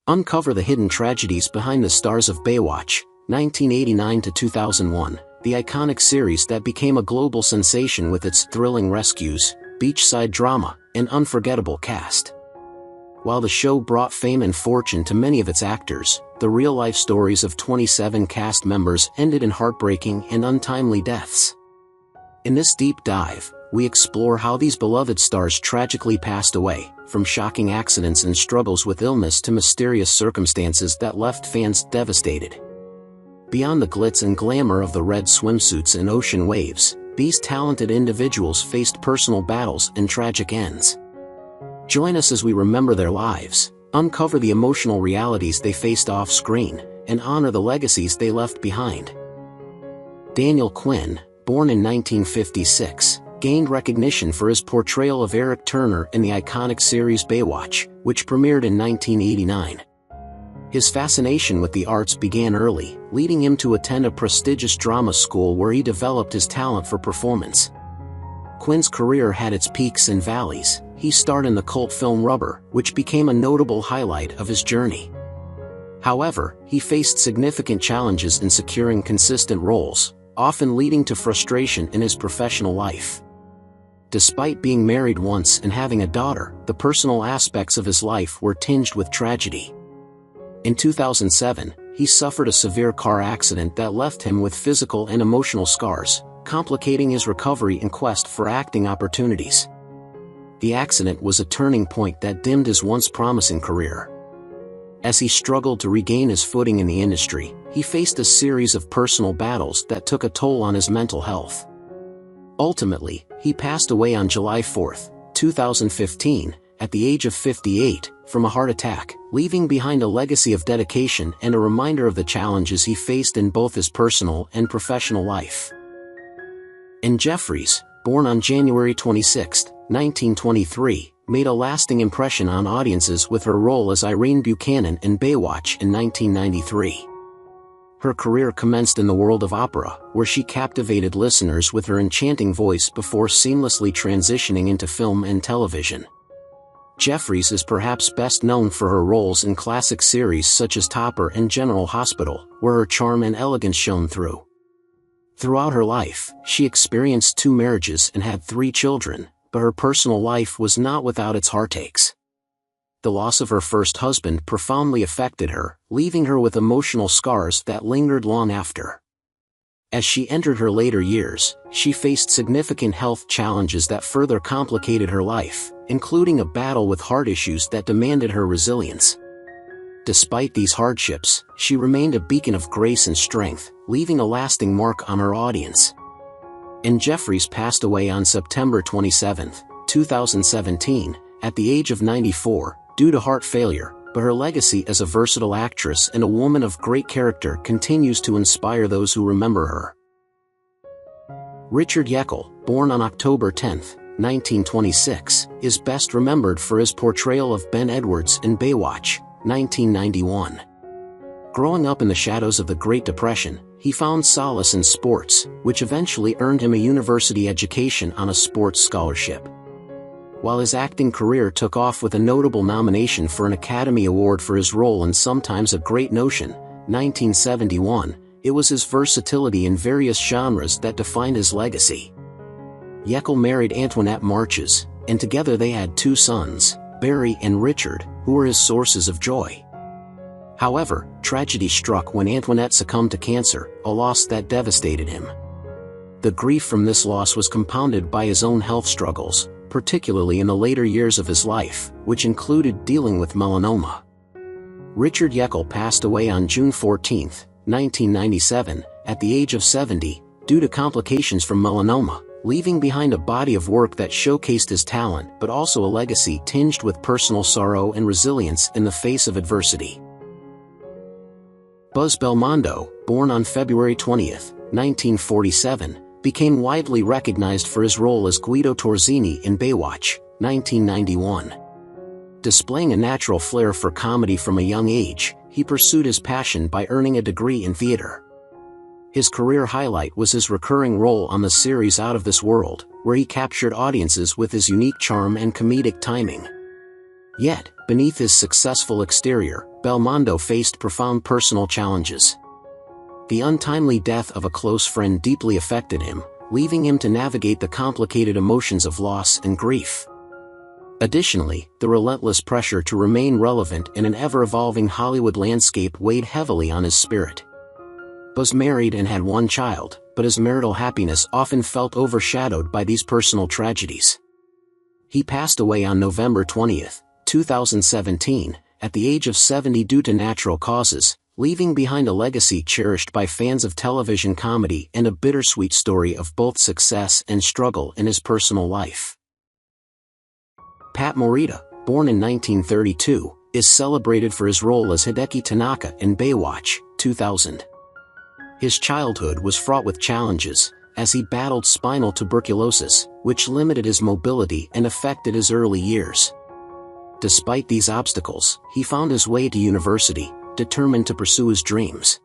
Uncover the hidden tragedies behind the stars of Baywatch, 1989 to 2001, the iconic series that became a global sensation with its thrilling rescues, beachside drama, and unforgettable cast. While the show brought fame and fortune to many of its actors, the real-life stories of 27 cast members ended in heartbreaking and untimely deaths. In this deep dive, we explore how these beloved stars tragically passed away, from shocking accidents and struggles with illness to mysterious circumstances that left fans devastated. Beyond the glitz and glamour of the red swimsuits and ocean waves, these talented individuals faced personal battles and tragic ends. Join us as we remember their lives, uncover the emotional realities they faced off-screen, and honor the legacies they left behind. Daniel Quinn, born in 1956, gained recognition for his portrayal of Eric Turner in the iconic series Baywatch, which premiered in 1989. His fascination with the arts began early, leading him to attend a prestigious drama school where he developed his talent for performance. Quinn's career had its peaks and valleys. He starred in the cult film Rubber, which became a notable highlight of his journey. However, he faced significant challenges in securing consistent roles, often leading to frustration in his professional life. Despite being married once and having a daughter, the personal aspects of his life were tinged with tragedy. In 2007, he suffered a severe car accident that left him with physical and emotional scars, complicating his recovery and quest for acting opportunities. The accident was a turning point that dimmed his once promising career. As he struggled to regain his footing in the industry, he faced a series of personal battles that took a toll on his mental health. Ultimately, he passed away on July 4, 2015, at the age of 58, from a heart attack, leaving behind a legacy of dedication and a reminder of the challenges he faced in both his personal and professional life. Anne Jeffries, born on January 26, 1923, made a lasting impression on audiences with her role as Irene Buchanan in Baywatch in 1993. Her career commenced in the world of opera, where she captivated listeners with her enchanting voice before seamlessly transitioning into film and television. Jeffries is perhaps best known for her roles in classic series such as Topper and General Hospital, where her charm and elegance shone through. Throughout her life, she experienced 2 marriages and had 3 children, but her personal life was not without its heartaches. The loss of her first husband profoundly affected her, leaving her with emotional scars that lingered long after. As she entered her later years, she faced significant health challenges that further complicated her life, including a battle with heart issues that demanded her resilience. Despite these hardships, she remained a beacon of grace and strength, leaving a lasting mark on her audience. Anne Jeffries passed away on September 27, 2017, at the age of 94, due to heart failure, but her legacy as a versatile actress and a woman of great character continues to inspire those who remember her. Richard Jekyll, born on October 10, 1926, is best remembered for his portrayal of Ben Edwards in Baywatch, 1991. Growing up in the shadows of the Great Depression, he found solace in sports, which eventually earned him a university education on a sports scholarship. While his acting career took off with a notable nomination for an Academy Award for his role in Sometimes a Great Notion, 1971, it was his versatility in various genres that defined his legacy. Jekyll married Antoinette Marches, and together they had 2 sons, Barry and Richard, who were his sources of joy. However, tragedy struck when Antoinette succumbed to cancer, a loss that devastated him. The grief from this loss was compounded by his own health struggles, particularly in the later years of his life, which included dealing with melanoma. Richard Jekyll passed away on June 14, 1997, at the age of 70, due to complications from melanoma, leaving behind a body of work that showcased his talent but also a legacy tinged with personal sorrow and resilience in the face of adversity. Boz Belmondo, born on February 20, 1947, became widely recognized for his role as Guido Torzini in Baywatch, 1991. Displaying a natural flair for comedy from a young age, he pursued his passion by earning a degree in theater. His career highlight was his recurring role on the series Out of This World, where he captured audiences with his unique charm and comedic timing. Yet, beneath his successful exterior, Belmondo faced profound personal challenges. The untimely death of a close friend deeply affected him, leaving him to navigate the complicated emotions of loss and grief. Additionally, the relentless pressure to remain relevant in an ever-evolving Hollywood landscape weighed heavily on his spirit. Was married and had one child, but his marital happiness often felt overshadowed by these personal tragedies. He passed away on November 20, 2017, at the age of 70 due to natural causes, leaving behind a legacy cherished by fans of television comedy and a bittersweet story of both success and struggle in his personal life. Pat Morita, born in 1932, is celebrated for his role as Hideki Tanaka in Baywatch, 2000. His childhood was fraught with challenges, as he battled spinal tuberculosis, which limited his mobility and affected his early years. Despite these obstacles, he found his way to university, determined to pursue his dreams.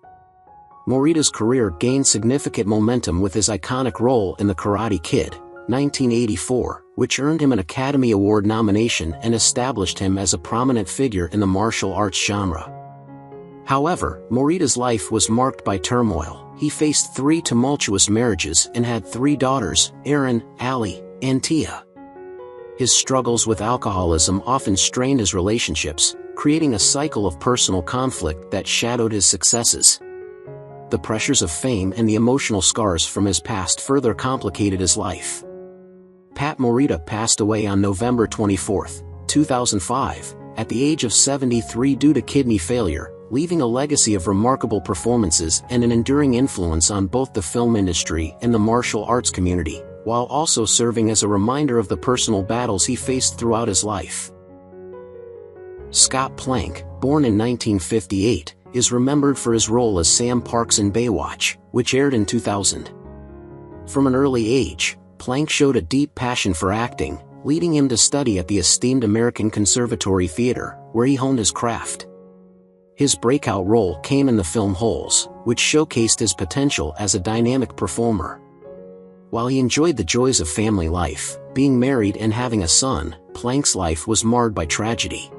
Morita's career gained significant momentum with his iconic role in The Karate Kid, 1984, which earned him an Academy Award nomination and established him as a prominent figure in the martial arts genre. However, Morita's life was marked by turmoil. He faced 3 tumultuous marriages and had 3 daughters, Erin, Allie, and Tia. His struggles with alcoholism often strained his relationships, creating a cycle of personal conflict that shadowed his successes. The pressures of fame and the emotional scars from his past further complicated his life. Pat Morita passed away on November 24, 2005, at the age of 73 due to kidney failure, leaving a legacy of remarkable performances and an enduring influence on both the film industry and the martial arts community, while also serving as a reminder of the personal battles he faced throughout his life. Scott Plank, born in 1958, is remembered for his role as Sam Parks in Baywatch, which aired in 2000. From an early age, Plank showed a deep passion for acting, leading him to study at the esteemed American Conservatory Theater, where he honed his craft. His breakout role came in the film Holes, which showcased his potential as a dynamic performer. While he enjoyed the joys of family life, being married and having a son, Plank's life was marred by tragedy.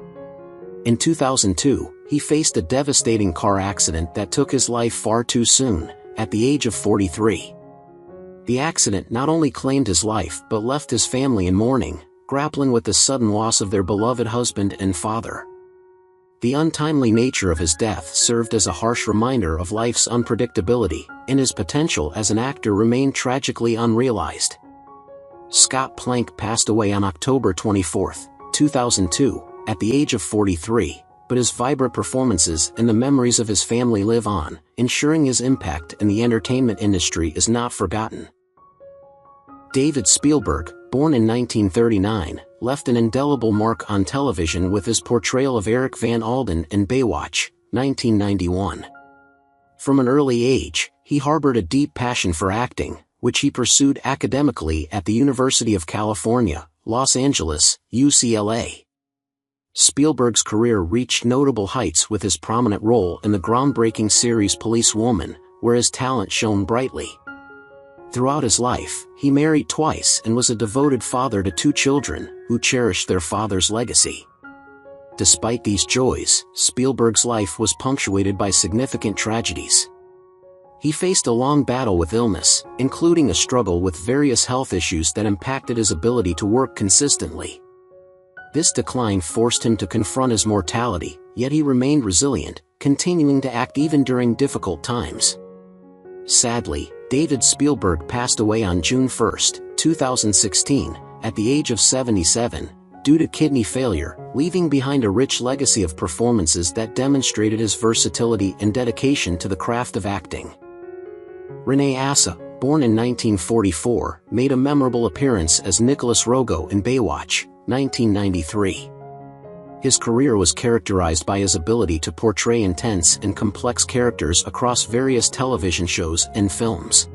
In 2002, he faced a devastating car accident that took his life far too soon, at the age of 43. The accident not only claimed his life but left his family in mourning, grappling with the sudden loss of their beloved husband and father. The untimely nature of his death served as a harsh reminder of life's unpredictability, and his potential as an actor remained tragically unrealized. Scott Plank passed away on October 24, 2002, at the age of 43, but his vibrant performances and the memories of his family live on, ensuring his impact in the entertainment industry is not forgotten. David Spielberg, born in 1939, left an indelible mark on television with his portrayal of Eric Van Alden in Baywatch, 1991. From an early age, he harbored a deep passion for acting, which he pursued academically at the University of California, Los Angeles, UCLA. Spielberg's career reached notable heights with his prominent role in the groundbreaking series Police Woman, where his talent shone brightly. Throughout his life, he married twice and was a devoted father to 2 children, who cherished their father's legacy. Despite these joys, Spielberg's life was punctuated by significant tragedies. He faced a long battle with illness, including a struggle with various health issues that impacted his ability to work consistently. This decline forced him to confront his mortality, yet he remained resilient, continuing to act even during difficult times. Sadly, David Spielberg passed away on June 1, 2016, at the age of 77, due to kidney failure, leaving behind a rich legacy of performances that demonstrated his versatility and dedication to the craft of acting. Renee Assa, born in 1944, made a memorable appearance as Nicholas Rogo in Baywatch, 1993. His career was characterized by his ability to portray intense and complex characters across various television shows and films.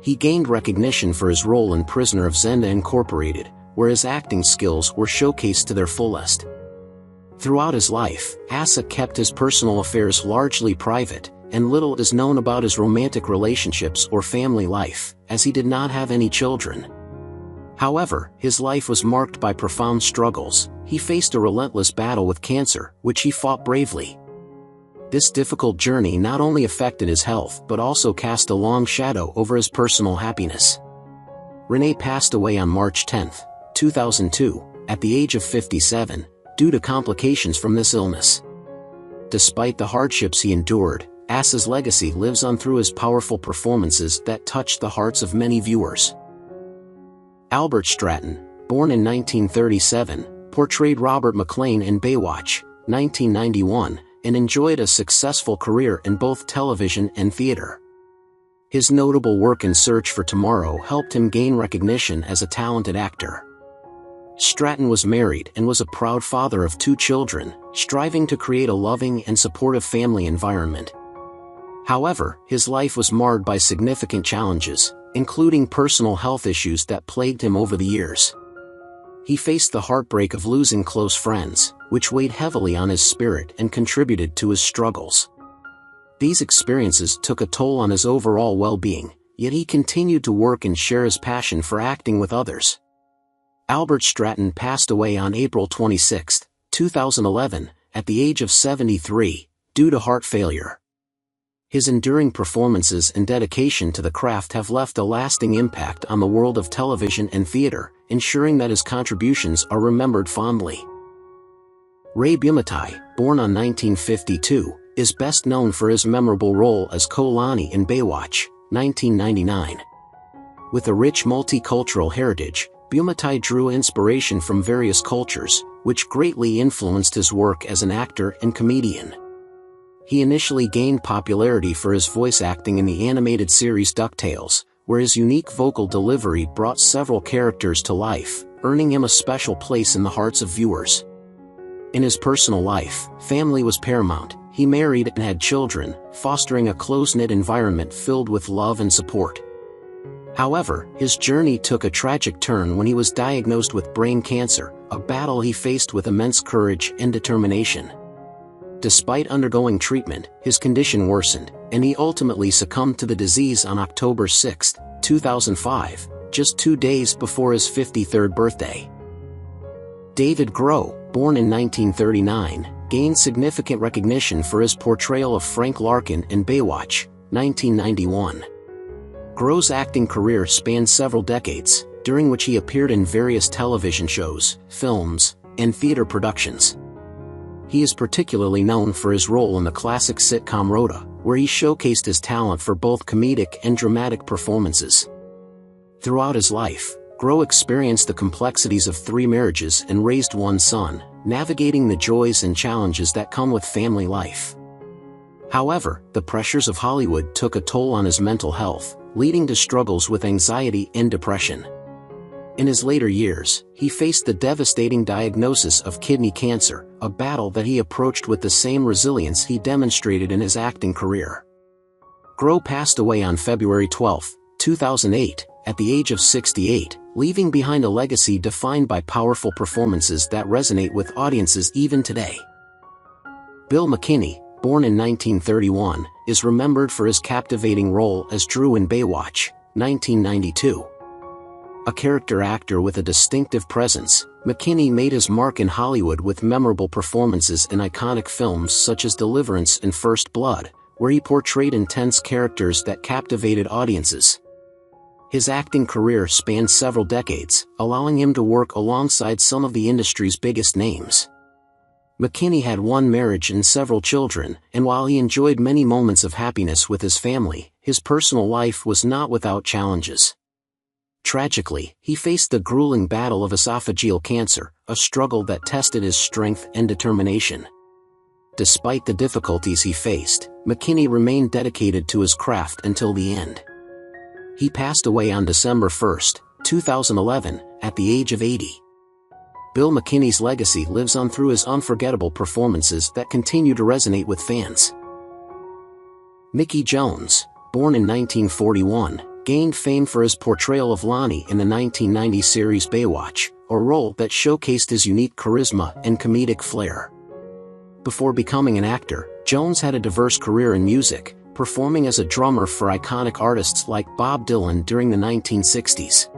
He gained recognition for his role in Prisoner of Zenda Incorporated, where his acting skills were showcased to their fullest. Throughout his life, Assa kept his personal affairs largely private, and little is known about his romantic relationships or family life, as he did not have any children. However, his life was marked by profound struggles. He faced a relentless battle with cancer, which he fought bravely. This difficult journey not only affected his health but also cast a long shadow over his personal happiness. Renee passed away on March 10, 2002, at the age of 57, due to complications from this illness. Despite the hardships he endured, Assa's legacy lives on through his powerful performances that touched the hearts of many viewers. Albert Stratton, born in 1937, portrayed Robert McLean in Baywatch, 1991, and enjoyed a successful career in both television and theater. His notable work in Search for Tomorrow helped him gain recognition as a talented actor. Stratton was married and was a proud father of 2 children, striving to create a loving and supportive family environment. However, his life was marred by significant challenges, including personal health issues that plagued him over the years. He faced the heartbreak of losing close friends, which weighed heavily on his spirit and contributed to his struggles. These experiences took a toll on his overall well-being, yet he continued to work and share his passion for acting with others. Albert Stratton passed away on April 26, 2011, at the age of 73, due to heart failure. His enduring performances and dedication to the craft have left a lasting impact on the world of television and theater, ensuring that his contributions are remembered fondly. Ray Bumatai, born on 1952, is best known for his memorable role as Kolani in Baywatch, 1999. With a rich multicultural heritage, Bumatai drew inspiration from various cultures, which greatly influenced his work as an actor and comedian. He initially gained popularity for his voice acting in the animated series DuckTales, where his unique vocal delivery brought several characters to life, earning him a special place in the hearts of viewers. In his personal life, family was paramount. He married and had children, fostering a close-knit environment filled with love and support. However, his journey took a tragic turn when he was diagnosed with brain cancer, a battle he faced with immense courage and determination. Despite undergoing treatment, his condition worsened, and he ultimately succumbed to the disease on October 6, 2005, just 2 days before his 53rd birthday. David Groh, born in 1939, gained significant recognition for his portrayal of Frank Larkin in Baywatch, 1991. Groh's acting career spanned several decades, during which he appeared in various television shows, films, and theater productions. He is particularly known for his role in the classic sitcom Rhoda, where he showcased his talent for both comedic and dramatic performances. Throughout his life, Groh experienced the complexities of 3 marriages and raised 1 son, navigating the joys and challenges that come with family life. However, the pressures of Hollywood took a toll on his mental health, leading to struggles with anxiety and depression. In his later years, he faced the devastating diagnosis of kidney cancer, a battle that he approached with the same resilience he demonstrated in his acting career. Groh passed away on February 12, 2008, at the age of 68, leaving behind a legacy defined by powerful performances that resonate with audiences even today. Bill McKinney, born in 1931, is remembered for his captivating role as Drew in Baywatch, 1992. A character actor with a distinctive presence, McKinney made his mark in Hollywood with memorable performances in iconic films such as Deliverance and First Blood, where he portrayed intense characters that captivated audiences. His acting career spanned several decades, allowing him to work alongside some of the industry's biggest names. McKinney had 1 marriage and several children, and while he enjoyed many moments of happiness with his family, his personal life was not without challenges. Tragically, he faced the grueling battle of esophageal cancer, a struggle that tested his strength and determination. Despite the difficulties he faced, McKinney remained dedicated to his craft until the end. He passed away on December 1, 2011, at the age of 80. Bill McKinney's legacy lives on through his unforgettable performances that continue to resonate with fans. Mickey Jones, born in 1941, gained fame for his portrayal of Lonnie in the 1990 series Baywatch, a role that showcased his unique charisma and comedic flair. Before becoming an actor, Jones had a diverse career in music, performing as a drummer for iconic artists like Bob Dylan during the 1960s.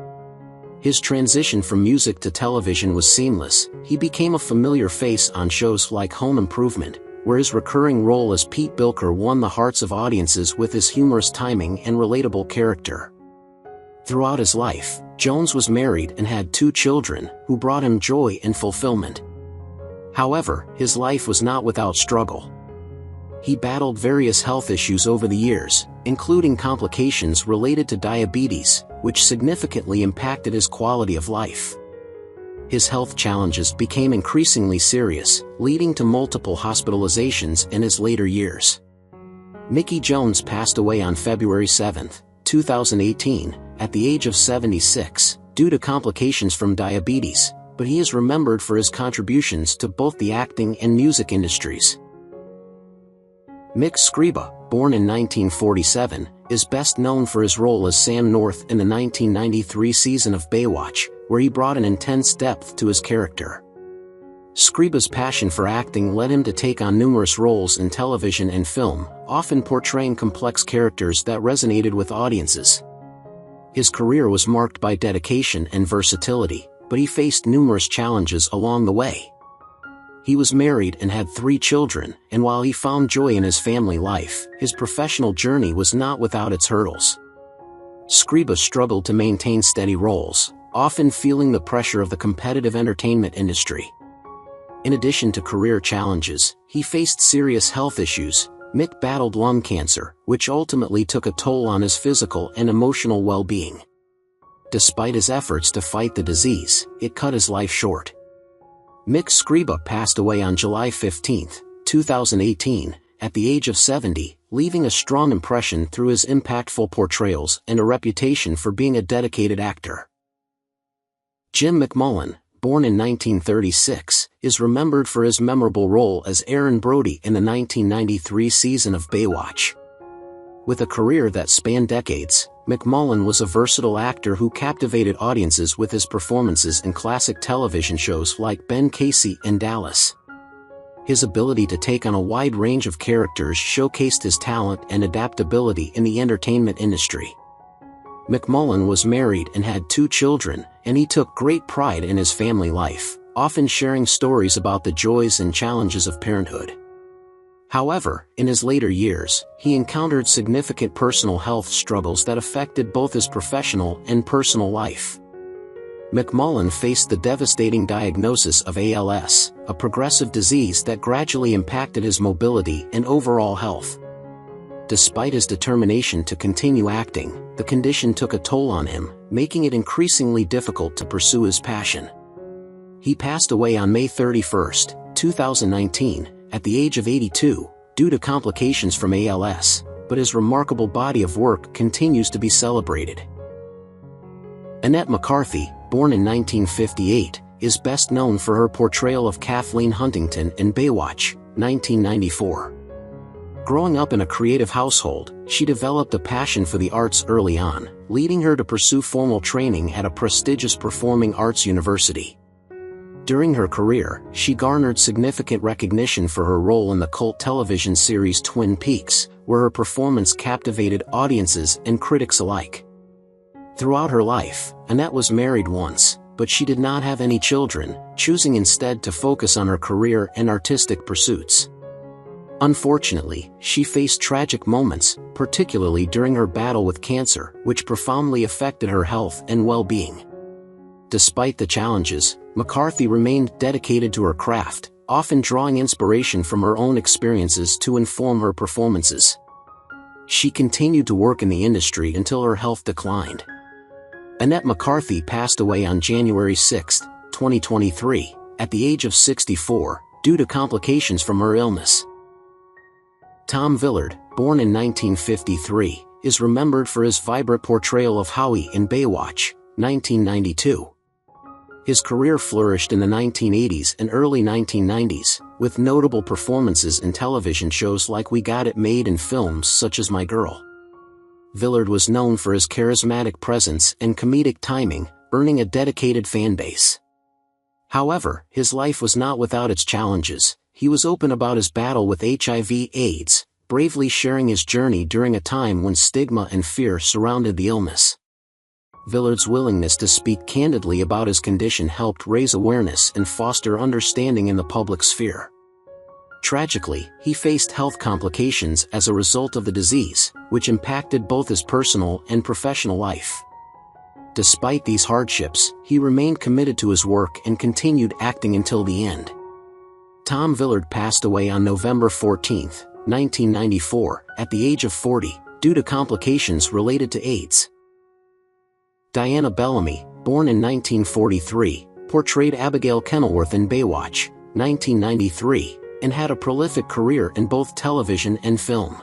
His transition from music to television was seamless. He became a familiar face on shows like Home Improvement, where his recurring role as Pete Bilker won the hearts of audiences with his humorous timing and relatable character. Throughout his life, Jones was married and had 2 children, who brought him joy and fulfillment. However, his life was not without struggle. He battled various health issues over the years, including complications related to diabetes, which significantly impacted his quality of life. His health challenges became increasingly serious, leading to multiple hospitalizations in his later years. Mickey Jones passed away on February 7, 2018, at the age of 76, due to complications from diabetes, but he is remembered for his contributions to both the acting and music industries. Mick Scarborough, born in 1947, is best known for his role as Sam North in the 1993 season of Baywatch, where he brought an intense depth to his character. Scarborough's passion for acting led him to take on numerous roles in television and film, often portraying complex characters that resonated with audiences. His career was marked by dedication and versatility, but he faced numerous challenges along the way. He was married and had 3 children, and while he found joy in his family life, his professional journey was not without its hurdles. Scarborough struggled to maintain steady roles, often feeling the pressure of the competitive entertainment industry. In addition to career challenges, he faced serious health issues. Mick battled lung cancer, which ultimately took a toll on his physical and emotional well-being. Despite his efforts to fight the disease, it cut his life short. Mick Scarborough passed away on July 15, 2018, at the age of 70, leaving a strong impression through his impactful portrayals and a reputation for being a dedicated actor. Jim McMullen, born in 1936, is remembered for his memorable role as Aaron Brody in the 1993 season of Baywatch. With a career that spanned decades, McMullen was a versatile actor who captivated audiences with his performances in classic television shows like Ben Casey and Dallas. His ability to take on a wide range of characters showcased his talent and adaptability in the entertainment industry. McMullen was married and had 2 children, and he took great pride in his family life, often sharing stories about the joys and challenges of parenthood. However, in his later years, he encountered significant personal health struggles that affected both his professional and personal life. McMullen faced the devastating diagnosis of ALS, a progressive disease that gradually impacted his mobility and overall health. Despite his determination to continue acting, the condition took a toll on him, making it increasingly difficult to pursue his passion. He passed away on May 31, 2019, at the age of 82, due to complications from ALS, but his remarkable body of work continues to be celebrated. Annette McCarthy, born in 1958, is best known for her portrayal of Kathleen Huntington in Baywatch, 1994. Growing up in a creative household, she developed a passion for the arts early on, leading her to pursue formal training at a prestigious performing arts university. During her career, she garnered significant recognition for her role in the cult television series Twin Peaks, where her performance captivated audiences and critics alike. Throughout her life, Annette was married once, but she did not have any children, choosing instead to focus on her career and artistic pursuits. Unfortunately, she faced tragic moments, particularly during her battle with cancer, which profoundly affected her health and well-being. Despite the challenges, McCarthy remained dedicated to her craft, often drawing inspiration from her own experiences to inform her performances. She continued to work in the industry until her health declined. Annette McCarthy passed away on January 6, 2023, at the age of 64, due to complications from her illness. Tom Villard, born in 1953, is remembered for his vibrant portrayal of Howie in Baywatch, 1992. His career flourished in the 1980s and early 1990s, with notable performances in television shows like We Got It Made and films such as My Girl. Villard was known for his charismatic presence and comedic timing, earning a dedicated fan base. However, his life was not without its challenges. He was open about his battle with HIV/AIDS, bravely sharing his journey during a time when stigma and fear surrounded the illness. Villard's willingness to speak candidly about his condition helped raise awareness and foster understanding in the public sphere. Tragically, he faced health complications as a result of the disease, which impacted both his personal and professional life. Despite these hardships, he remained committed to his work and continued acting until the end. Tom Villard passed away on November 14, 1994, at the age of 40, due to complications related to AIDS. Diana Bellamy, born in 1943, portrayed Abigail Kenilworth in Baywatch, 1993, and had a prolific career in both television and film.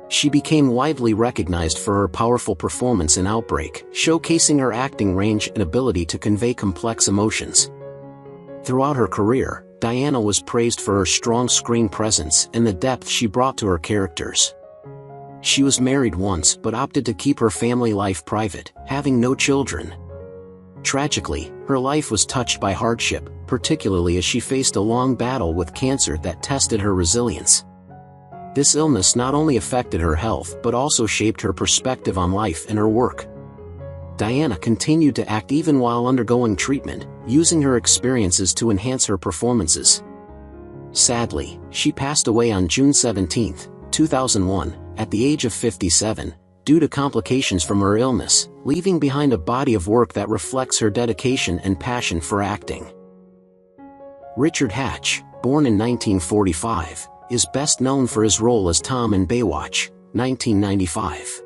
She became widely recognized for her powerful performance in Outbreak, showcasing her acting range and ability to convey complex emotions. Throughout her career, Diana was praised for her strong screen presence and the depth she brought to her characters. She was married once but opted to keep her family life private, having no children. Tragically, her life was touched by hardship, particularly as she faced a long battle with cancer that tested her resilience. This illness not only affected her health but also shaped her perspective on life and her work. Diana continued to act even while undergoing treatment, using her experiences to enhance her performances. Sadly, she passed away on June 17, 2001, at the age of 57, due to complications from her illness, leaving behind a body of work that reflects her dedication and passion for acting. Richard Hatch, born in 1945, is best known for his role as Tom in Baywatch, 1995.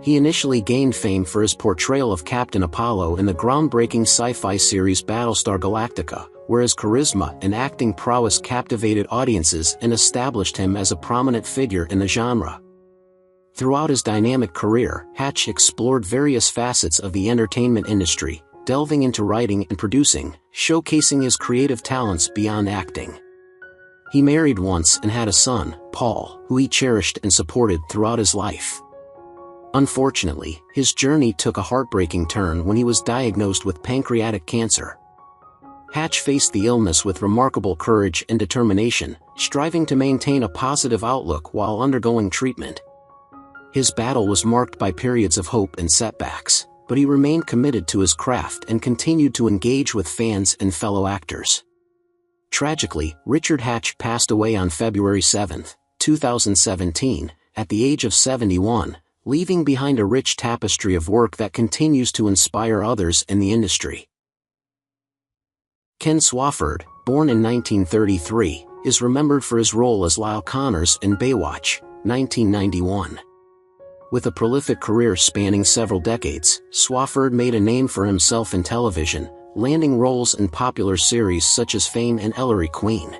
He initially gained fame for his portrayal of Captain Apollo in the groundbreaking sci-fi series Battlestar Galactica, where his charisma and acting prowess captivated audiences and established him as a prominent figure in the genre. Throughout his dynamic career, Hatch explored various facets of the entertainment industry, delving into writing and producing, showcasing his creative talents beyond acting. He married once and had a son, Paul, who he cherished and supported throughout his life. Unfortunately, his journey took a heartbreaking turn when he was diagnosed with pancreatic cancer. Hatch faced the illness with remarkable courage and determination, striving to maintain a positive outlook while undergoing treatment. His battle was marked by periods of hope and setbacks, but he remained committed to his craft and continued to engage with fans and fellow actors. Tragically, Richard Hatch passed away on February 7, 2017, at the age of 71, leaving behind a rich tapestry of work that continues to inspire others in the industry. Ken Swafford, born in 1933, is remembered for his role as Lyle Connors in Baywatch, 1991. With a prolific career spanning several decades, Swafford made a name for himself in television, landing roles in popular series such as Fame and Ellery Queen.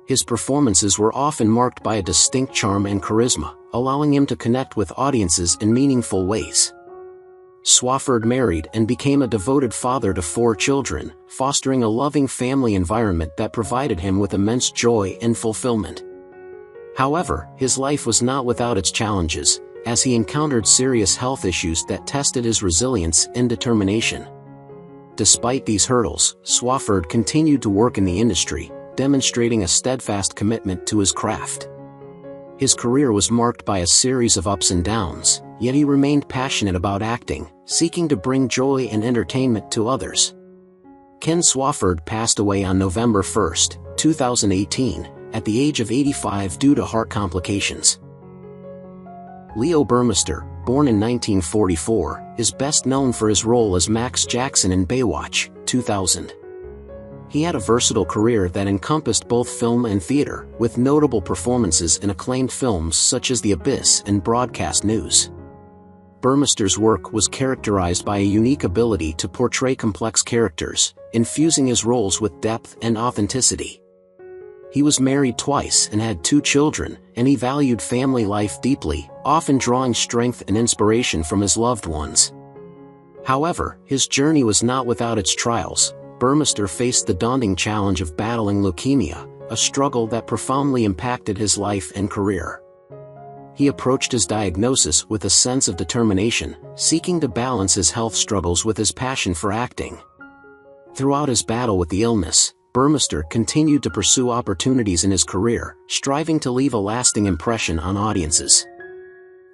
His performances were often marked by a distinct charm and charisma, allowing him to connect with audiences in meaningful ways. Swafford married and became a devoted father to 4 children, fostering a loving family environment that provided him with immense joy and fulfillment. However, his life was not without its challenges, as he encountered serious health issues that tested his resilience and determination. Despite these hurdles, Swafford continued to work in the industry, demonstrating a steadfast commitment to his craft. His career was marked by a series of ups and downs, yet he remained passionate about acting, seeking to bring joy and entertainment to others. Ken Swafford passed away on November 1, 2018, at the age of 85 due to heart complications. Leo Burmester, born in 1944, is best known for his role as Max Jackson in Baywatch, 2000. He had a versatile career that encompassed both film and theater, with notable performances in acclaimed films such as The Abyss and Broadcast News. Burmester's work was characterized by a unique ability to portray complex characters, infusing his roles with depth and authenticity. He was married twice and had 2 children, and he valued family life deeply, often drawing strength and inspiration from his loved ones. However, his journey was not without its trials. Burmester faced the daunting challenge of battling leukemia, a struggle that profoundly impacted his life and career. He approached his diagnosis with a sense of determination, seeking to balance his health struggles with his passion for acting. Throughout his battle with the illness, Burmester continued to pursue opportunities in his career, striving to leave a lasting impression on audiences.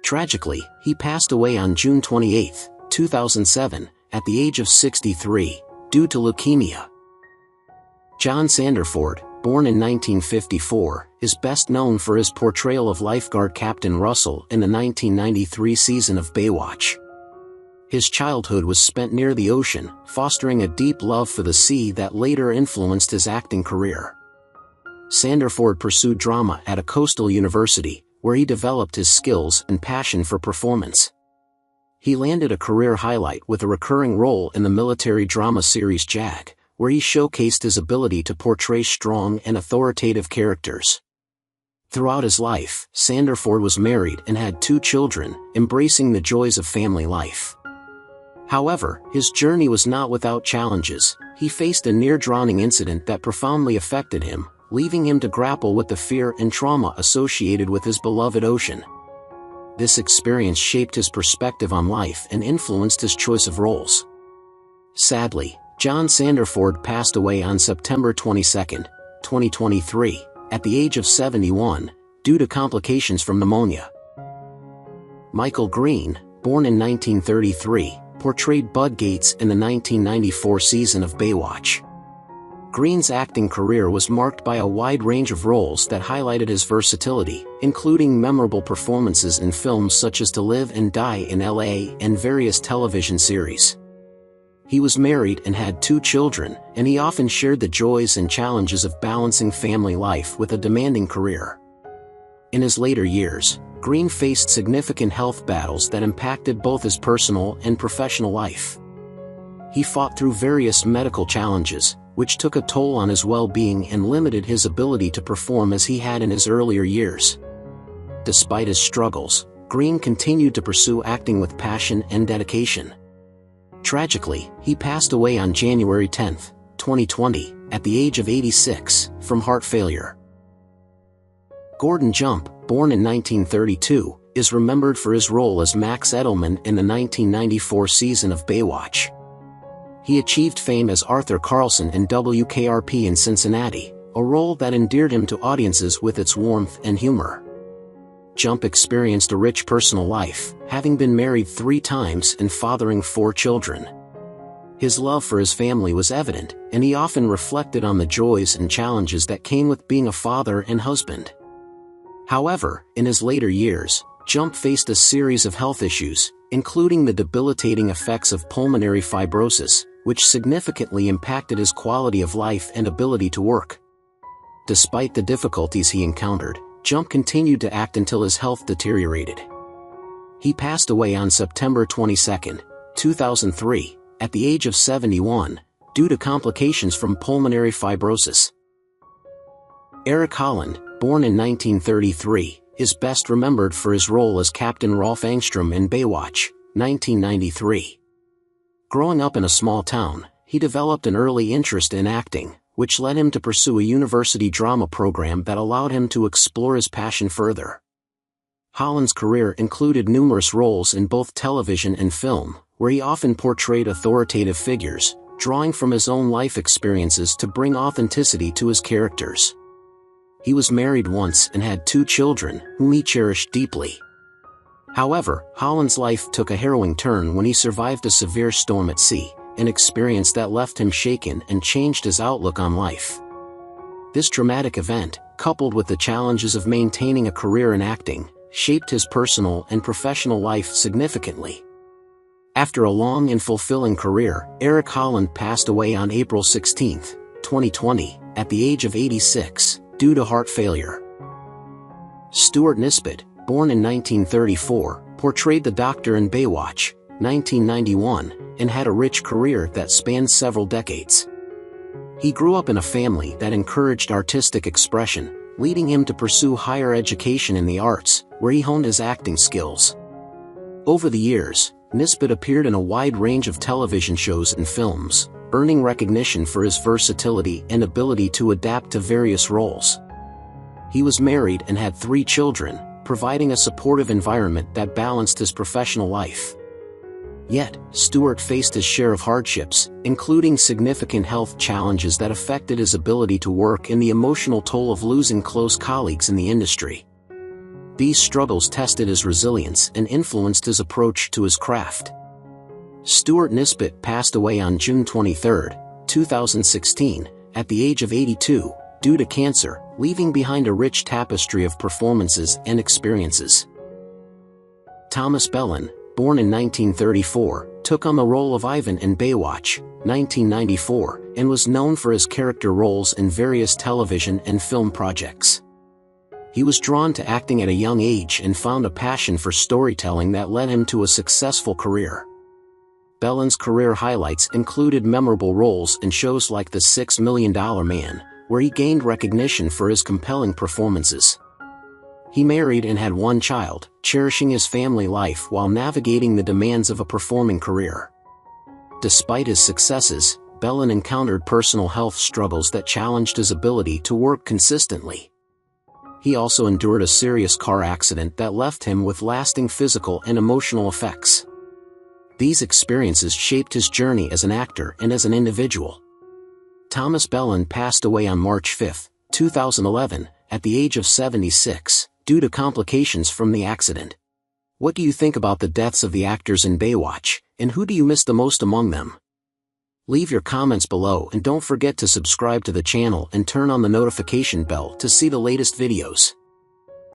Tragically, he passed away on June 28, 2007, at the age of 63, due to leukemia. John Sanderford, born in 1954, is best known for his portrayal of lifeguard Captain Russell in the 1993 season of Baywatch. His childhood was spent near the ocean, fostering a deep love for the sea that later influenced his acting career. Sanderford pursued drama at a coastal university, where he developed his skills and passion for performance. He landed a career highlight with a recurring role in the military drama series Jag, where he showcased his ability to portray strong and authoritative characters. Throughout his life, Sanderford was married and had 2 children, embracing the joys of family life. However, his journey was not without challenges. He faced a near-drowning incident that profoundly affected him, leaving him to grapple with the fear and trauma associated with his beloved ocean. This experience shaped his perspective on life and influenced his choice of roles. Sadly, John Sanderford passed away on September 22, 2023, at the age of 71, due to complications from pneumonia. Michael Green, born in 1933, portrayed Bud Gates in the 1994 season of Baywatch. Green's acting career was marked by a wide range of roles that highlighted his versatility, including memorable performances in films such as To Live and Die in L.A. and various television series. He was married and had 2 children, and he often shared the joys and challenges of balancing family life with a demanding career. In his later years, Green faced significant health battles that impacted both his personal and professional life. He fought through various medical challenges, which took a toll on his well-being and limited his ability to perform as he had in his earlier years. Despite his struggles, Green continued to pursue acting with passion and dedication. Tragically, he passed away on January 10, 2020, at the age of 86, from heart failure. Gordon Jump, born in 1932, is remembered for his role as Max Edelman in the 1994 season of Baywatch. He achieved fame as Arthur Carlson in WKRP in Cincinnati, a role that endeared him to audiences with its warmth and humor. Jump experienced a rich personal life, having been married 3 times and fathering 4 children. His love for his family was evident, and he often reflected on the joys and challenges that came with being a father and husband. However, in his later years, Jump faced a series of health issues, including the debilitating effects of pulmonary fibrosis, which significantly impacted his quality of life and ability to work. Despite the difficulties he encountered, Jump continued to act until his health deteriorated. He passed away on September 22, 2003, at the age of 71, due to complications from pulmonary fibrosis. Eric Holland, born in 1933, is best remembered for his role as Captain Rolf Angstrom in Baywatch, 1993. Growing up in a small town, he developed an early interest in acting, which led him to pursue a university drama program that allowed him to explore his passion further. Holland's career included numerous roles in both television and film, where he often portrayed authoritative figures, drawing from his own life experiences to bring authenticity to his characters. He was married once and had 2 children, whom he cherished deeply. However, Holland's life took a harrowing turn when he survived a severe storm at sea, an experience that left him shaken and changed his outlook on life. This dramatic event, coupled with the challenges of maintaining a career in acting, shaped his personal and professional life significantly. After a long and fulfilling career, Eric Holland passed away on April 16, 2020, at the age of 86, due to heart failure. Stuart Nisbit, born in 1934, portrayed the Doctor in Baywatch, 1991, and had a rich career that spanned several decades. He grew up in a family that encouraged artistic expression, leading him to pursue higher education in the arts, where he honed his acting skills. Over the years, Nisbet appeared in a wide range of television shows and films, earning recognition for his versatility and ability to adapt to various roles. He was married and had 3 children, providing a supportive environment that balanced his professional life. Yet, Stuart faced his share of hardships, including significant health challenges that affected his ability to work and the emotional toll of losing close colleagues in the industry. These struggles tested his resilience and influenced his approach to his craft. Stuart Nisbit passed away on June 23, 2016, at the age of 82, due to cancer, leaving behind a rich tapestry of performances and experiences. Thomas Bellan, born in 1934, took on the role of Ivan in Baywatch, 1994, and was known for his character roles in various television and film projects. He was drawn to acting at a young age and found a passion for storytelling that led him to a successful career. Bellan's career highlights included memorable roles in shows like The $6 Million Man, where he gained recognition for his compelling performances. He married and had one child, cherishing his family life while navigating the demands of a performing career. Despite his successes, Bellan encountered personal health struggles that challenged his ability to work consistently. He also endured a serious car accident that left him with lasting physical and emotional effects. These experiences shaped his journey as an actor and as an individual. Thomas Bellan passed away on March 5, 2011, at the age of 76, due to complications from the accident. What do you think about the deaths of the actors in Baywatch, and who do you miss the most among them? Leave your comments below and don't forget to subscribe to the channel and turn on the notification bell to see the latest videos.